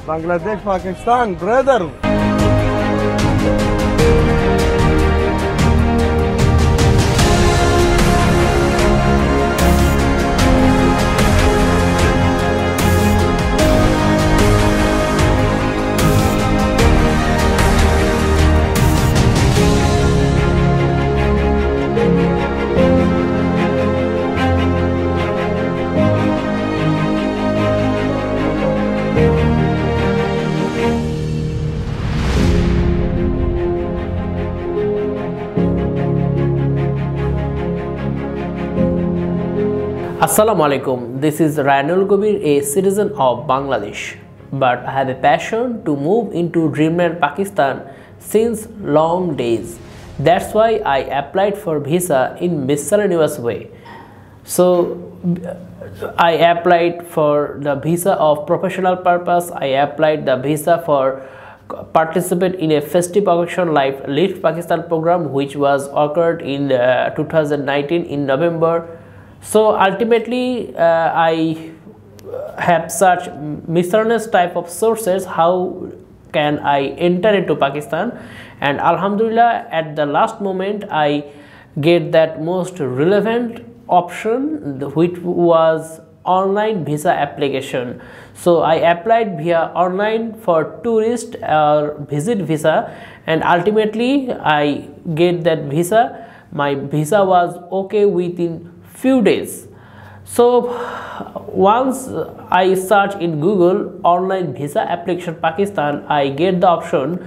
Bangladesh, Pakistan, brother. Assalamu alaikum. This is Rayan, Kabir, a citizen of Bangladesh, but I have a passion to move into dreamland Pakistan since long days. That's why I applied for visa in miscellaneous way. So I applied for the visa of professional purpose. I applied the visa for participate in a festive occasion like Lift Pakistan program, which was occurred in 2019 in November. So ultimately I have such miscellaneous type of sources how can I enter into Pakistan, and Alhamdulillah at the last moment I get that most relevant option, which was online visa application. So I applied via online for tourist or visit visa, and ultimately I get that visa. My visa was okay within few days. So once I search in Google online visa application Pakistan, I get the option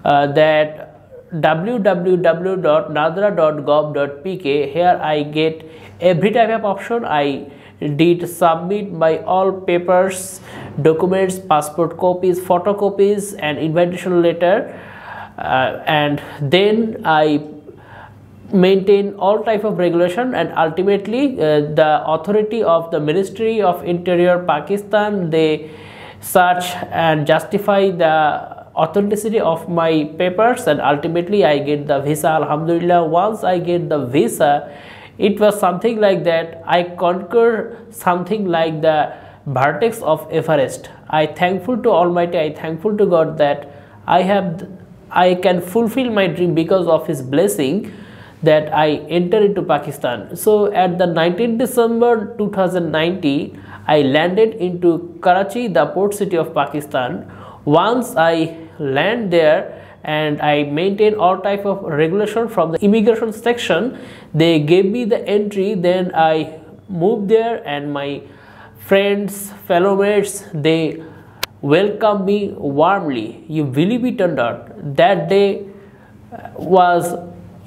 that www.nadra.gov.pk. Here I get every type of option. I did submit my all papers, documents, passport copies, photocopies and invitation letter, and then I maintain all type of regulation, and ultimately the authority of the Ministry of Interior Pakistan, they search and justify the authenticity of my papers, and ultimately I get the visa. Alhamdulillah, once I get the visa, it was something like that I conquer something like the vertex of Everest. I thankful to Almighty, I thankful to God that I can fulfill my dream because of His blessing, that I enter into Pakistan. So at the 19th December 2019, I landed into Karachi, the port city of Pakistan. Once I land there and I maintain all type of regulation from the immigration section, they gave me the entry. Then I moved there, and my friends, fellow mates, they welcomed me warmly. You believe it or not, that day was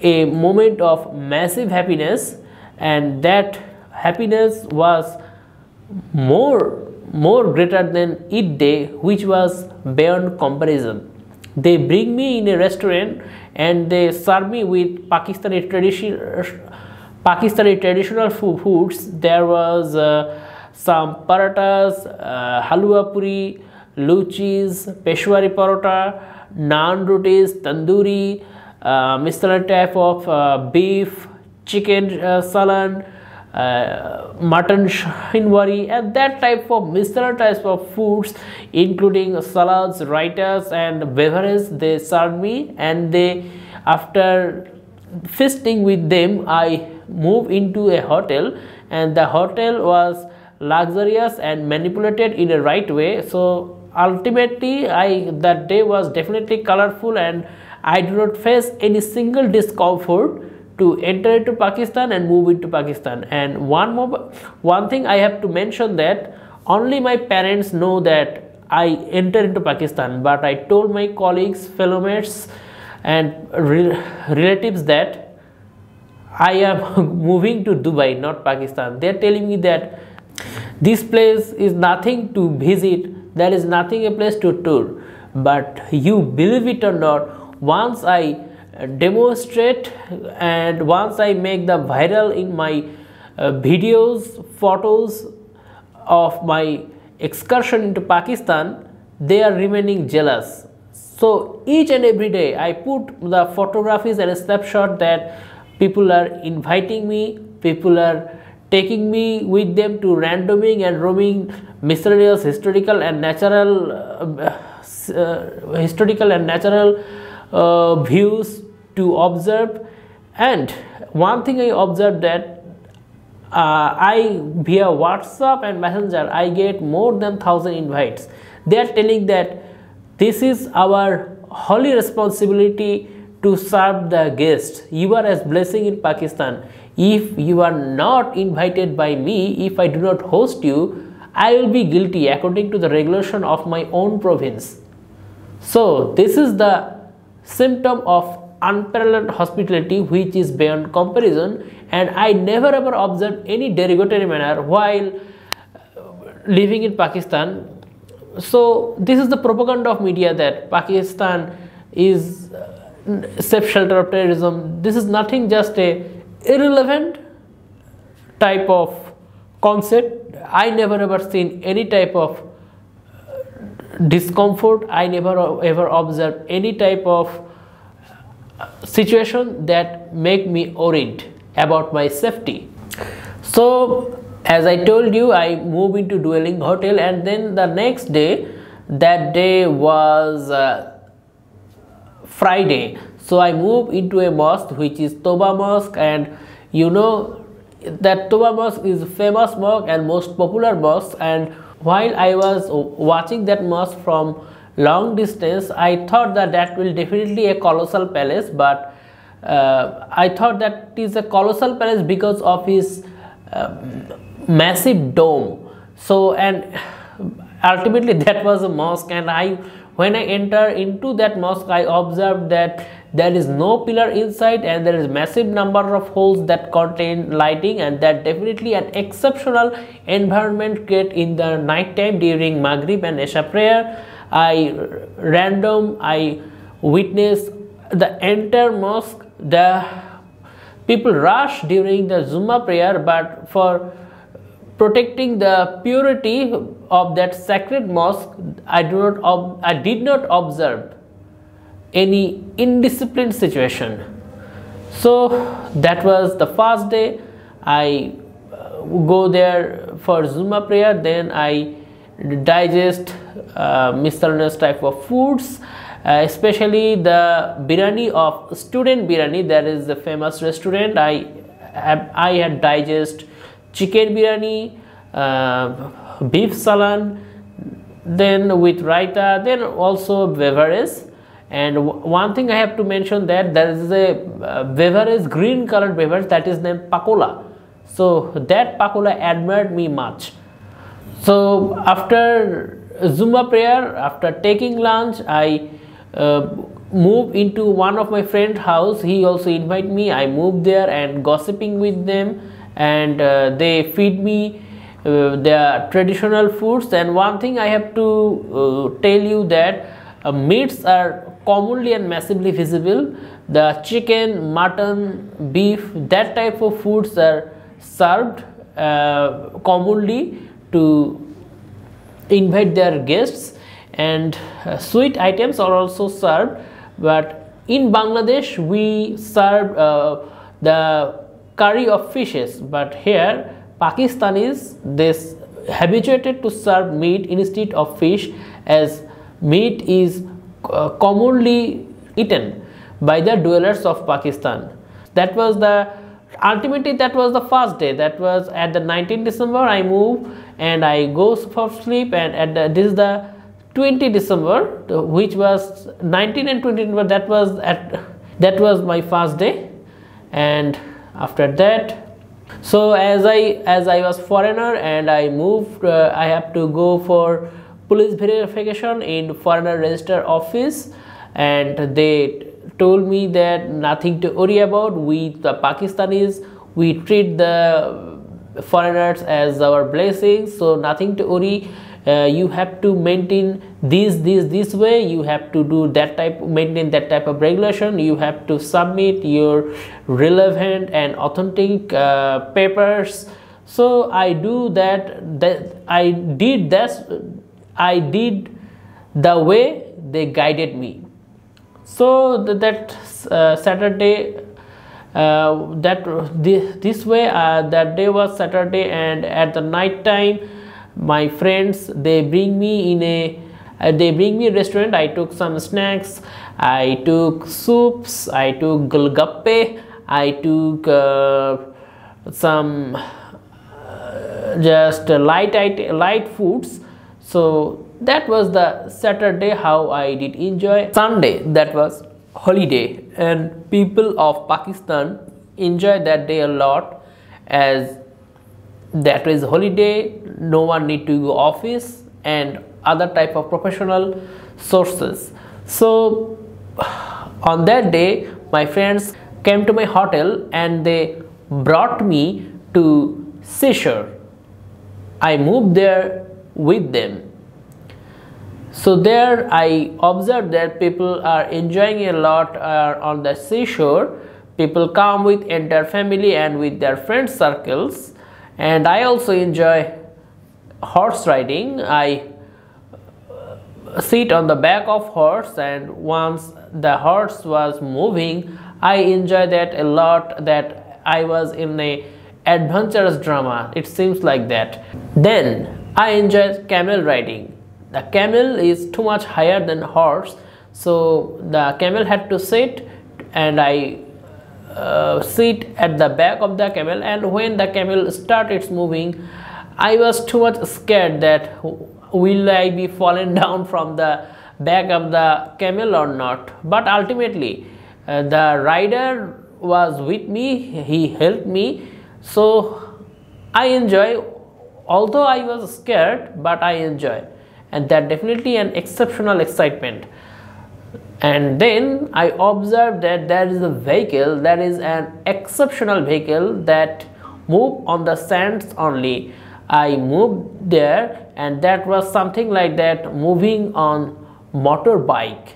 a moment of massive happiness, and that happiness was more greater than each day, which was beyond comparison. They bring me in a restaurant and they serve me with Pakistani traditional foods. There was some paratas, halwa puri, luchis, peshwari parota, naan rotis, tandoori, miscellaneous type of beef, chicken salan, mutton shinwari, and that type of miscellaneous types of foods, including salads, raitahs and beverages, they served me. And they, after feasting with them, I moved into a hotel, and the hotel was luxurious and manipulated in a right way. So ultimately that day was definitely colorful, and I do not face any single discomfort to enter into Pakistan and move into Pakistan. And one thing I have to mention, that only my parents know that I enter into Pakistan, but I told my colleagues, fellow mates and relatives that I am moving to Dubai, not Pakistan. They are telling me that this place is nothing to visit, there is nothing a place to tour. But you believe it or not, once I demonstrate and once I make the viral in my videos, photos of my excursion into Pakistan, they are remaining jealous. So each and every day I put the photographies and a snapshot that people are inviting me, people are taking me with them to randoming and roaming miscellaneous historical and natural views to observe. And one thing I observed that I via WhatsApp and Messenger I get more than 1,000 invites. They are telling that this is our holy responsibility to serve the guests. You are as blessing in Pakistan. If you are not invited by me, if I do not host you, I will be guilty according to the regulation of my own province. So this is the symptom of unparalleled hospitality which is beyond comparison, and I never ever observed any derogatory manner while living in Pakistan. So this is the propaganda of media that Pakistan is safe shelter of terrorism. This is nothing, just a irrelevant type of concept. I never ever seen any type of discomfort. I never ever observed any type of situation that make me worried about my safety. So as I told you, I moved into dwelling hotel, and then the next day, that day was Friday, so I moved into a mosque which is Toba Mosque, and you know that Toba Mosque is a famous mosque and most popular mosque. And while I was watching that mosque from long distance, I thought that that will definitely a colossal palace, but I thought that it is a colossal palace because of his massive dome. So, and ultimately that was a mosque, and when I enter into that mosque, I observed that there is no pillar inside, and there is massive number of holes that contain lighting, and that definitely an exceptional environment create in the night time during Maghrib and Isha prayer. I witnessed the entire mosque. The people rush during the Zuma prayer, but for protecting the purity of that sacred mosque, I did not observe any indisciplined situation. So that was the first day. I go there for Zuma prayer, then I digest miscellaneous type of foods, especially the biryani of student biryani. That is the famous restaurant. I had digest chicken biryani, beef salan, then with raita, then also beverage. And one thing I have to mention, that there is a beverage, green colored beverage, that is named pakola. So that pakola admired me much. So after Zuma prayer, after taking lunch, I moved into one of my friend's house. He also invited me. I moved there and gossiping with them, and they feed me their traditional foods. And one thing I have to tell you, that meats are commonly and massively visible. The chicken, mutton, beef, that type of foods are served commonly to invite their guests, and sweet items are also served. But in Bangladesh we serve the curry of fishes, but here Pakistanis, this habituated to serve meat instead of fish, as meat is commonly eaten by the dwellers of Pakistan. That was the ultimately that was the first day. That was at the 19th December. I move and I go for sleep, and at this is the 20 December, which was 19 and 20 December. That was my first day. And after that, so as I was foreigner and I moved, I have to go for police verification in foreigner register office, and they told me that nothing to worry about. We the Pakistanis, we treat the foreigners as our blessings, so nothing to worry. You have to maintain this way, you have to do that type, maintain that type of regulation, you have to submit your relevant and authentic papers. So I do that I did the way they guided me. So that Saturday This way, that day was Saturday, and at the night time my friends, they bring me in a restaurant. I took some snacks, I took soups, I took golgappe, I took some just light foods. So that was the Saturday, how I did enjoy. Sunday, that was holiday, and people of Pakistan enjoy that day a lot, as that is holiday, no one need to go office and other type of professional sources. So on that day my friends came to my hotel and they brought me to seashore. I moved there with them. So there I observed that people are enjoying a lot on the seashore. People come with entire family and with their friend circles, and I also enjoy horse riding. I sit on the back of horse, and once the horse was moving, I enjoy that a lot, that I was in a adventurous drama, it seems like that. Then I enjoy camel riding. The camel is too much higher than horse, so the camel had to sit, and I sit at the back of the camel, and when the camel started moving, I was too much scared that will I be fallen down from the back of the camel or not. But ultimately the rider was with me, he helped me, so I enjoy. Although I was scared, but I enjoy, and that definitely an exceptional excitement. And then I observed that there is a vehicle, that is an exceptional vehicle that move on the sands only. I moved there, and that was something like that, moving on motorbike.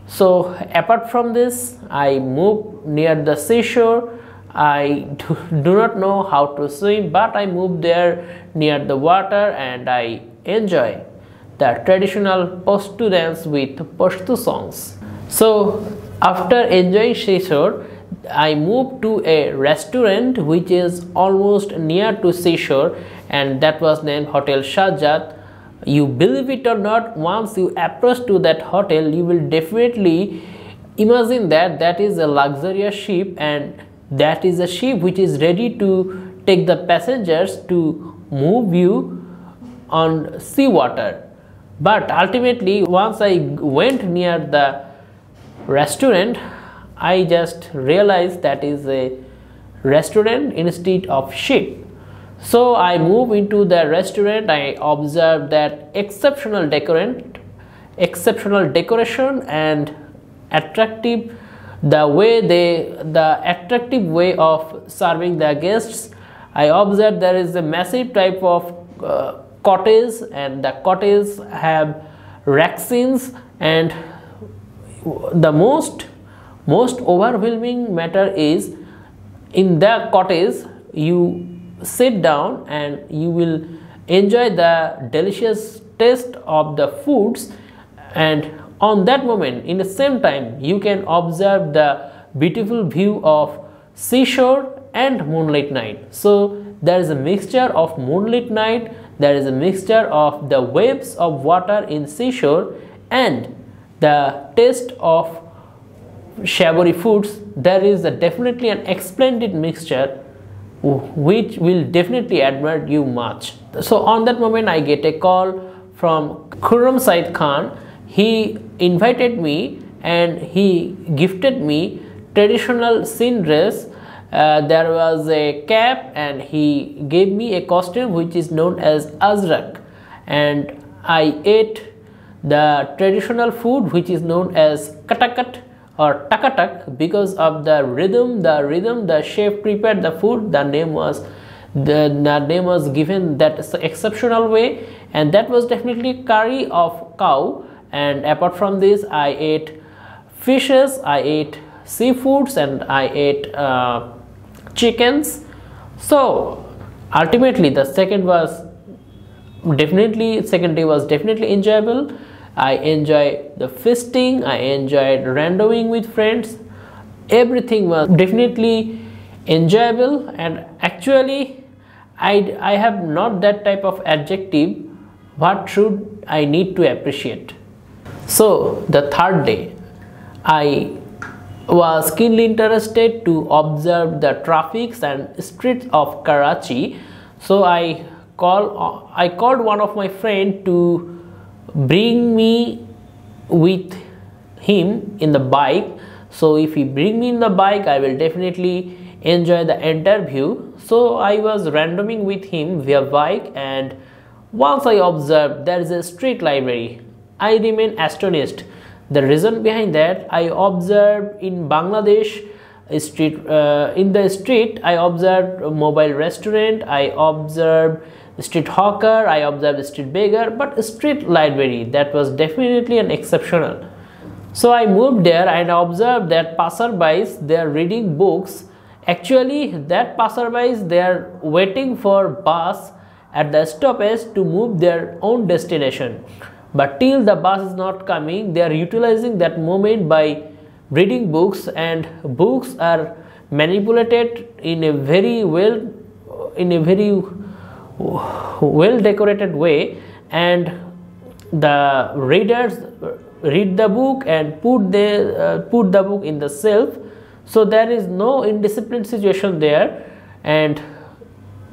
So apart from this, I moved near the seashore. I do not know how to swim, but I moved there near the water, and I enjoy the traditional Pashtu dance with Pashtu songs. So after enjoying seashore, I moved to a restaurant which is almost near to seashore, and that was named Hotel Shahjat. You believe it or not, once you approach to that hotel, you will definitely imagine that that is a luxurious ship, and that is a ship which is ready to take the passengers to move you on seawater. But ultimately, once I went near the restaurant, I just realized that is a restaurant instead of ship. So I moved into the restaurant. I observed that exceptional decoration and attractive attractive way of serving the guests. I observed there is a massive type of cottage, and the cottage have racksins, and the most overwhelming matter is, in the cottage you sit down and you will enjoy the delicious taste of the foods, and on that moment, in the same time, you can observe the beautiful view of seashore and moonlight night. So there is a mixture of moonlit night, there is a mixture of the waves of water in seashore and the taste of savory foods. There is definitely an splendid mixture which will definitely admire you much. So on that moment, I get a call from Khurram Said Khan. He invited me and he gifted me traditional Sindh dress. There was a cap, and he gave me a costume which is known as azrak, and I ate the traditional food which is known as katakat or takatak. Because of the rhythm the chef prepared the food, the name was given that exceptional way, and that was definitely curry of cow. And apart from this, I ate fishes, I ate seafoods, and I ate chickens. So ultimately the second day was definitely enjoyable. I enjoyed the feasting, I enjoyed randoming with friends, everything was definitely enjoyable, and actually I have not that type of adjective what should I need to appreciate. So the third day I was keenly interested to observe the traffics and streets of Karachi. So I called one of my friend to bring me with him in the bike. So if he bring me in the bike, I will definitely enjoy the entire view. So I was randoming with him via bike, and once I observed there is a street library, I remain astonished. The reason behind that, I observed in Bangladesh in the street I observed a mobile restaurant, I observed street hawker, I observed street beggar, but street library, that was definitely an exceptional. So I moved there and observed that passerbys, they are reading books. Actually that passerbys, they are waiting for bus at the stoppage to move their own destination, but till the bus is not coming, they are utilizing that moment by reading books, and books are manipulated in a very well decorated way, and the readers read the book and put the book in the shelf. So there is no indisciplined situation there, and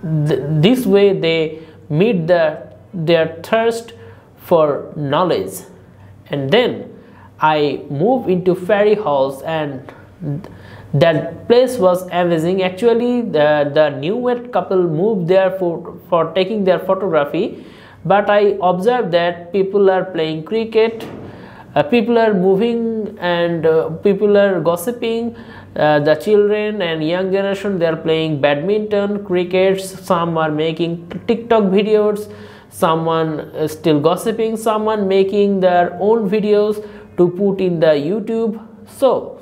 this way they meet their thirst for knowledge. And then I moved into Ferry Halls, and that place was amazing. Actually the newlywed couple moved there for taking their photography, but I observed that people are playing cricket, people are moving, and people are gossiping. The children and young generation, they are playing badminton, cricket, some are making TikTok videos, someone is still gossiping, someone making their own videos to put in the YouTube. So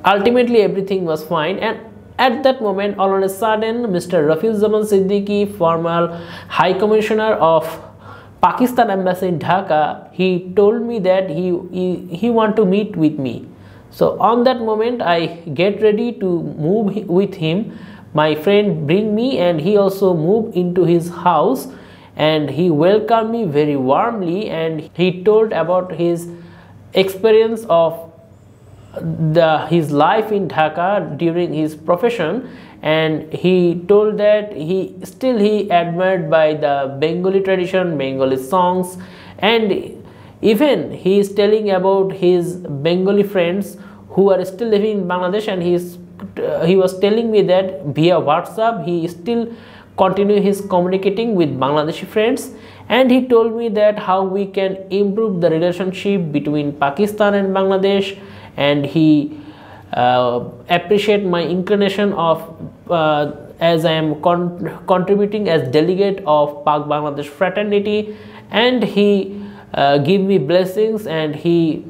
ultimately everything was fine, and at that moment all of a sudden Mr. Rafiuzzamani Siddiqui, former High Commissioner of Pakistan Embassy in Dhaka, he told me that he want to meet with me. So on that moment I get ready to move with him. My friend bring me, and he also moved into his house, and he welcomed me very warmly, and he told about his experience of his life in Dhaka during his profession, and he told that he admired by the Bengali tradition, Bengali songs, and even he is telling about his Bengali friends who are still living in Bangladesh, and he was telling me that via WhatsApp he still continue his communicating with Bangladeshi friends, and he told me that how we can improve the relationship between Pakistan and Bangladesh, and he appreciate my inclination of as I am contributing as delegate of Pak Bangladesh fraternity, and he give me blessings, and he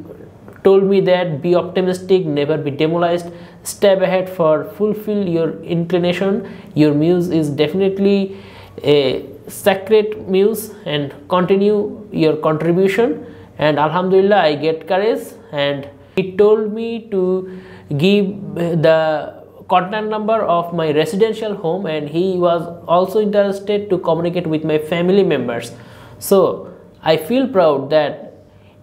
told me that be optimistic, never be demoralized, step ahead for fulfill your inclination, your muse is definitely a sacred muse, and continue your contribution. And Alhamdulillah, I get courage, and he told me to give the contact number of my residential home, and he was also interested to communicate with my family members. So I feel proud that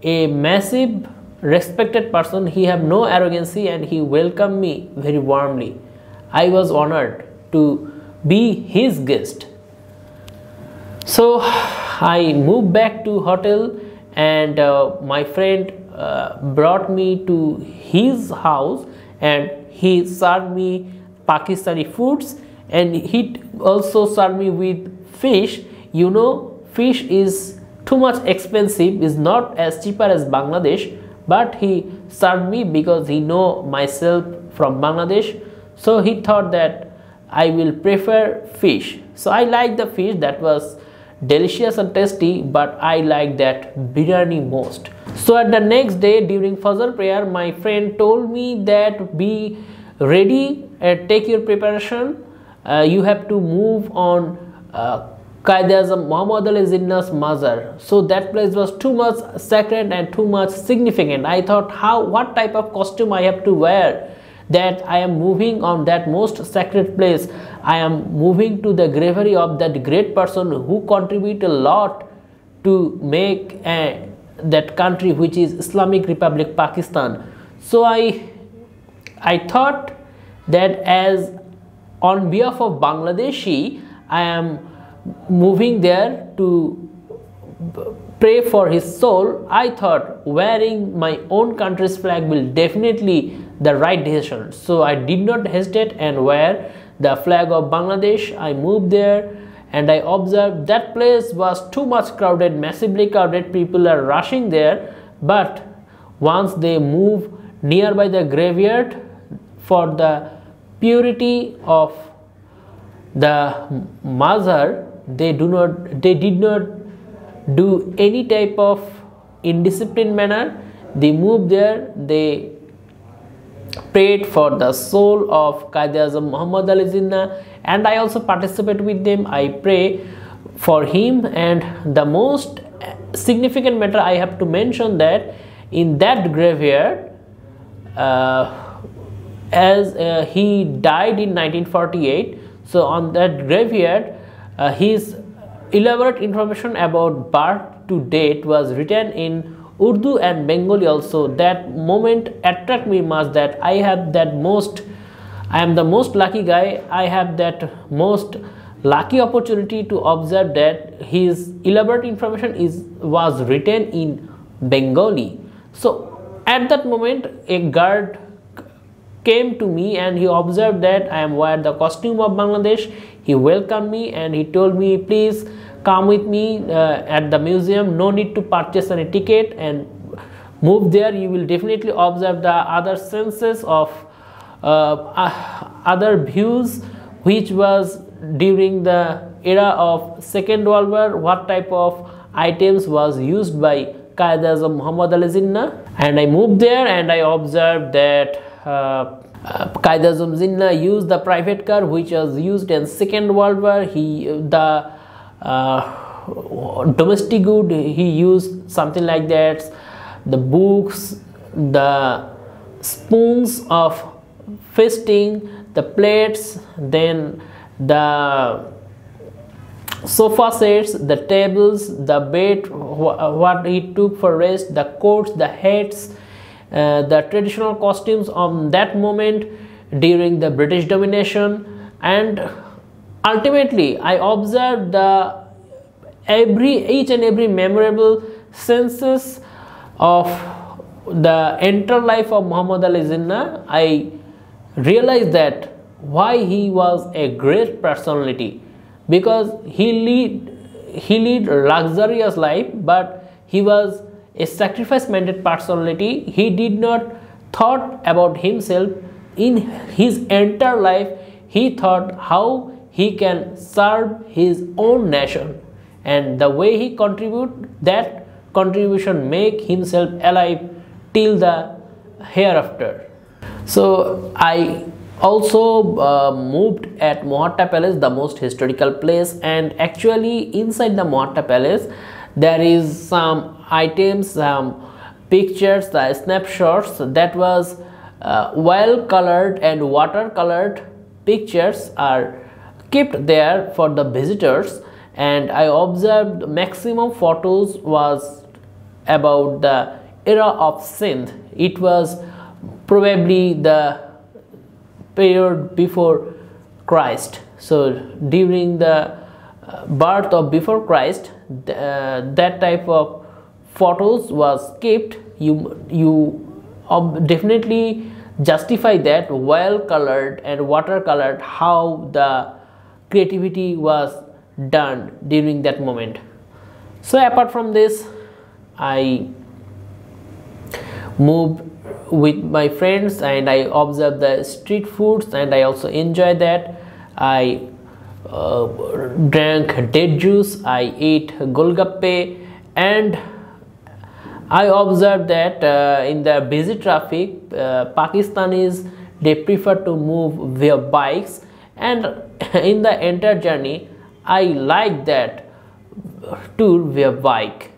a massive respected person, he have no arrogancy, and he welcomed me very warmly. I was honored to be his guest. So I moved back to hotel, and my friend brought me to his house, and he served me Pakistani foods, and he also served me with fish. You know, fish is too much expensive, is not as cheaper as Bangladesh, but he served me because he know myself from Bangladesh, so he thought that I will prefer fish. So I like the fish, that was delicious and tasty, but I like that biryani most. So at the next day during Fajr prayer, my friend told me that be ready and take your preparation, you have to move on Qaid-e-Azam Muhammad Ali Jinnah's mazar. So that place was too much sacred and too much significant. I thought, what type of costume I have to wear, that I am moving on that most sacred place. I am moving to the gravery of that great person who contributed a lot to make that country, which is Islamic Republic Pakistan. So I thought that as on behalf of Bangladeshi, I am moving there to pray for his soul. I thought wearing my own country's flag will definitely the right decision. So I did not hesitate and wear the flag of Bangladesh. I moved there and I observed that place was too much crowded, massively crowded. People are rushing there, but once they move nearby the graveyard for the purity of the mazar, they did not do any type of indisciplined manner. They moved there, they prayed for the soul of Qaid-e-Azam Muhammad Ali Jinnah, and I also participate with them. I pray for him. And the most significant matter I have to mention, that in that graveyard, as he died in 1948, so on that graveyard his elaborate information about birth to date was written in Urdu and Bengali also. That moment attracted me much, that I am the most lucky guy. I have that most lucky opportunity to observe that his elaborate information was written in Bengali. So at that moment a guard came to me and he observed that I am wearing the costume of Bangladesh. He welcomed me and he told me, please come with me at the museum, no need to purchase any ticket, and move there. You will definitely observe the other senses of other views which was during the era of Second World War, what type of items was used by Qaid-e-Azam Muhammad Ali Jinnah. And I moved there and I observed that Qaid-e-Azam Jinnah used the private car which was used in Second World War. The domestic good he used something like that, the books, the spoons of feasting, the plates, then the sofa sets, the tables, the bed, what he took for rest, the coats, the hats, the traditional costumes on that moment during the British domination. And ultimately I observed each and every memorable senses of the entire life of Muhammad Ali Jinnah. I realized that why he was a great personality, because he lead luxurious life, but he was a sacrifice-minded personality. He did not thought about himself. In his entire life he thought how he can serve his own nation, and the way he contribute, that contribution make himself alive till the hereafter. So I also moved at Mohatta Palace, the most historical place, and actually inside the Mohatta Palace there is some items, some pictures, the snapshots that was well colored and watercolored pictures are kept there for the visitors. And I observed maximum photos was about the era of Sindh. It was probably the period before Christ. So during the birth of before Christ, that type of photos was kept. You definitely justify that well colored and watercolored, how the creativity was done during that moment. So apart from this, I moved with my friends and I observed the street foods and I also enjoyed that. I drank date juice, I ate golgappe, and I observed that in the busy traffic, Pakistanis, they prefer to move via bikes, and in the entire journey I like that tour via bike.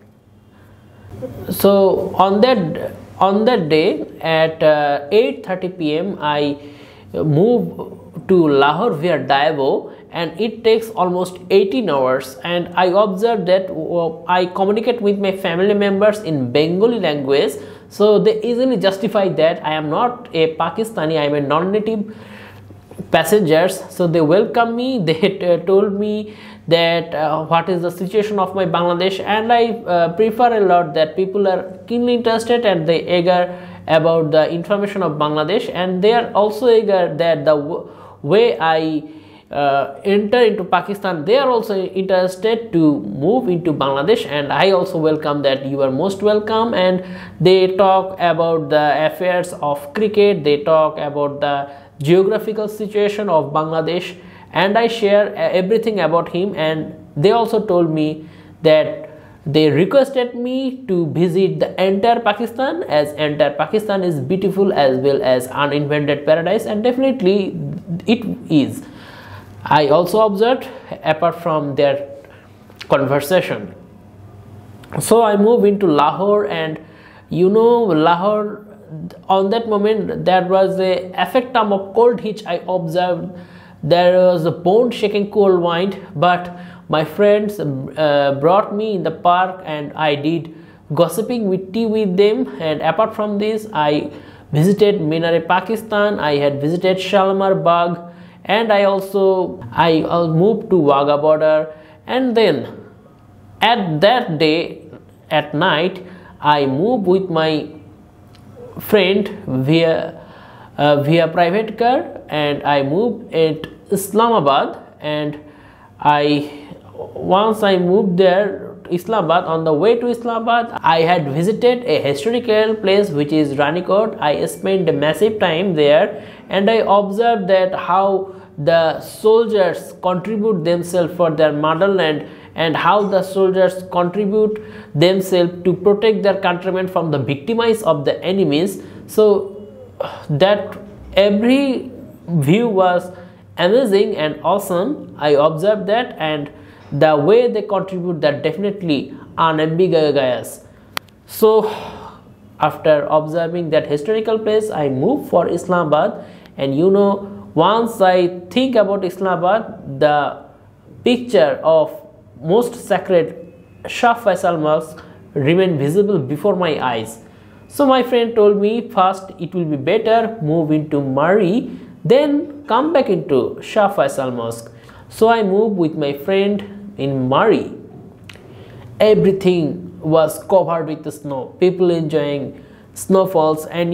So on that day at 8:30 p.m. I move to Lahore via Daivo, and it takes almost 18 hours, and I observed that I communicate with my family members in Bengali language, so they easily justify that I am not a Pakistani, I am a non-native passengers. So they welcome me, they told me that what is the situation of my Bangladesh, and I prefer a lot that people are keenly interested and they eager about the information of Bangladesh, and they are also eager that the way I enter into Pakistan, they are also interested to move into Bangladesh, and I also welcome that you are most welcome. And they talk about the affairs of cricket, they talk about the geographical situation of Bangladesh, and I share everything about him. And they also told me that they requested me to visit the entire Pakistan, as entire Pakistan is beautiful as well as uninvented paradise, and definitely it is. I also observed apart from their conversation. So I move into Lahore, and Lahore, on that moment there was a effect of cold hitch I observed. There was a bone shaking cold wind, but my friends brought me in the park and I did gossiping with tea with them. And apart from this, I visited Minar-e-Pakistan, I had visited Shalimar Bagh, and I moved to Wagah border. And then at that day at night I moved with my friend via private car, and I moved at Islamabad. And once I moved there Islamabad, on the way to Islamabad I had visited a historical place which is Ranikot. I spent a massive time there, and I observed that how the soldiers contribute themselves for their motherland, and how the soldiers contribute themselves to protect their countrymen from the victimize of the enemies. So that every view was amazing and awesome. I observed that, and the way they contribute, that definitely unambiguous. So after observing that historical place, I moved for Islamabad. And once I think about Islamabad, the picture of most sacred Shah Faisal Mosque remained visible before my eyes. So my friend told me, first it will be better move into Murray, then come back into Shah Faisal Mosque. So I moved with my friend in Murray. Everything was covered with the snow, people enjoying snowfalls, and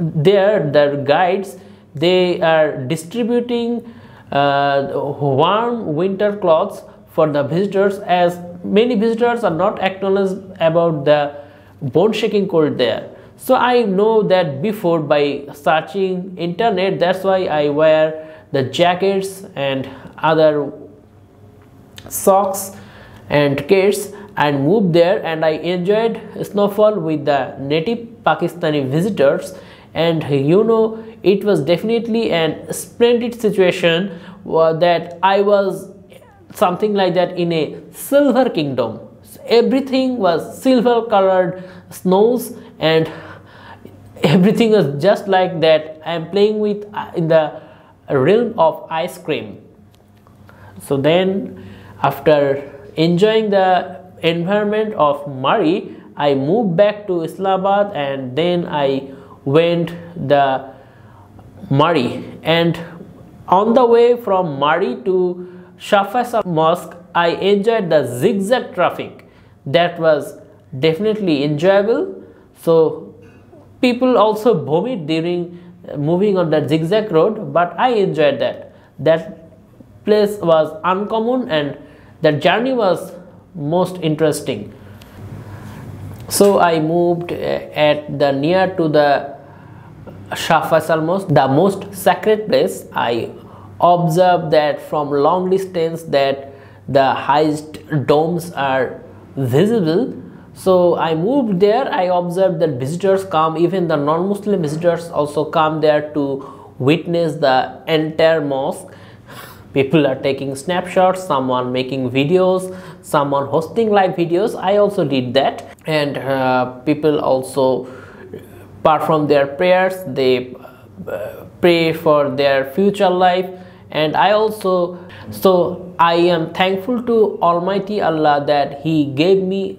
there the guides, they are distributing warm winter clothes for the visitors, as many visitors are not acknowledged about the bone shaking cold there. So I know that before by searching internet, that's why I wear the jackets and other socks and kits and moved there, and I enjoyed snowfall with the native Pakistani visitors. And it was definitely a splendid situation that I was something like that in a silver kingdom. So everything was silver colored snows, and everything was just like that I am playing with in the realm of ice cream. So then after enjoying the environment of Murray, I moved back to Islamabad, and then I went the Murray. And on the way from Murray to Shah Faisal Mosque, I enjoyed the zigzag traffic. That was definitely enjoyable. So people also vomit during moving on that zigzag road, but I enjoyed that. That place was uncommon, and that journey was most interesting. So I moved at the near to the Shah Faisal Mosque, the most sacred place. I observed that from long distance that the highest domes are visible. So I moved there. I observed that visitors come, even the non-Muslim visitors also come there to witness the entire mosque. People are taking snapshots, someone making videos, someone hosting live videos. I also did that. And people also perform their prayers, they pray for their future life. And I am thankful to Almighty Allah that He gave me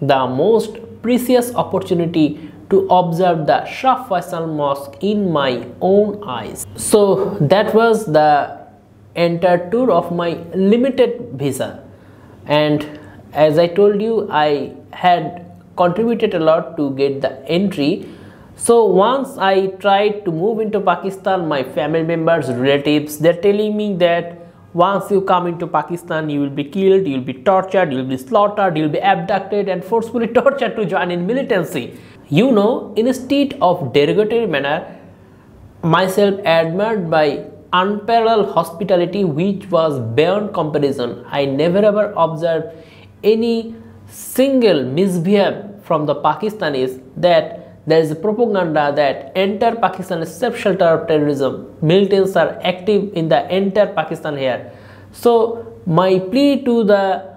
the most precious opportunity to observe the Shah Faisal Mosque in my own eyes. So that was the entire tour of my limited visa, and as I told you, I had contributed a lot to get the entry. So once I tried to move into Pakistan, my family members, relatives, they're telling me that once you come into Pakistan, you will be killed, you will be tortured, you will be slaughtered, you will be abducted and forcefully tortured to join in militancy. You know, in a state of derogatory manner, myself admired by unparalleled hospitality which was beyond comparison. I never ever observed any single misbehave from the Pakistanis, that there is a propaganda that entire Pakistan is self-shelter of terrorism. Militants are active in the entire Pakistan here. So my plea to the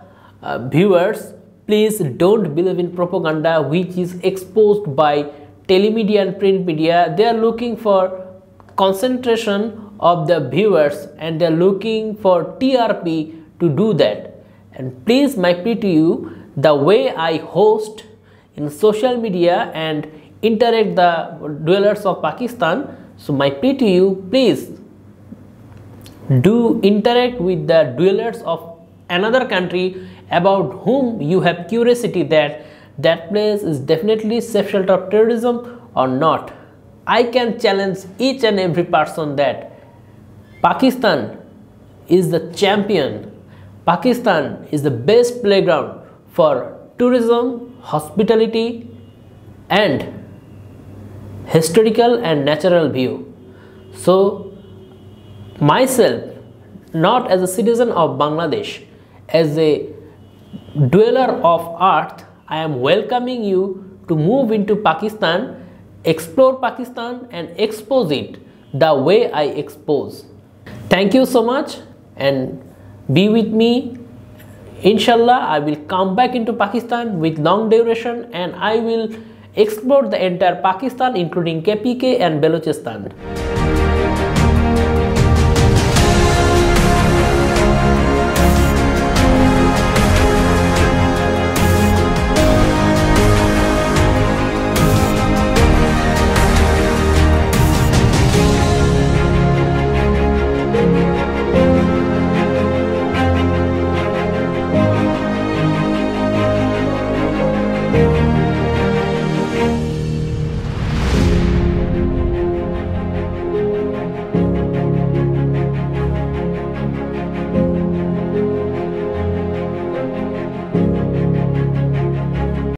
viewers, please don't believe in propaganda which is exposed by telemedia and print media. They are looking for concentration of the viewers and they are looking for TRP to do that. And please, my plea to you, the way I host in social media and interact the dwellers of Pakistan, so my plea to you, please do interact with the dwellers of another country about whom you have curiosity that that place is definitely safe shelter of terrorism or not. I can challenge each and every person that Pakistan is the champion. Pakistan is the best playground for tourism, hospitality and historical and natural view. So myself, not as a citizen of Bangladesh, as a dweller of earth, I am welcoming you to move into Pakistan, explore Pakistan and expose it the way I expose. Thank you so much and be with me. Inshallah, I will come back into Pakistan with long duration and I will explore the entire Pakistan including KPK and Balochistan.